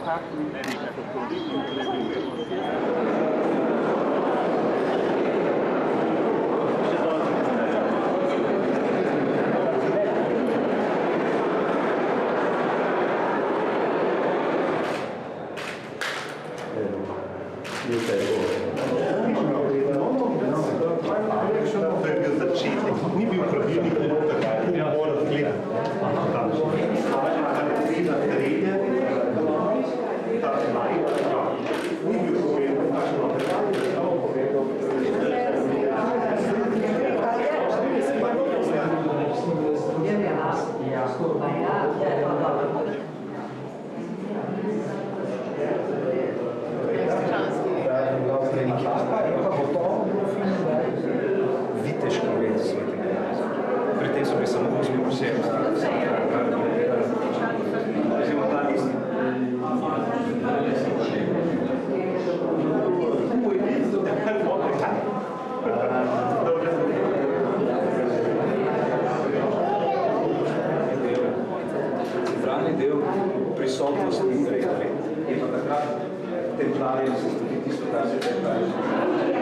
Ni bil pravilnik, tako mora gledati. Viteški red svetega Janeza. Pri tem so bili samo 8 posebnosti. Vzimo ta listi. Centralni del prisotnosti je pa takrat templarjem se stvari tisto, kar se templarijo.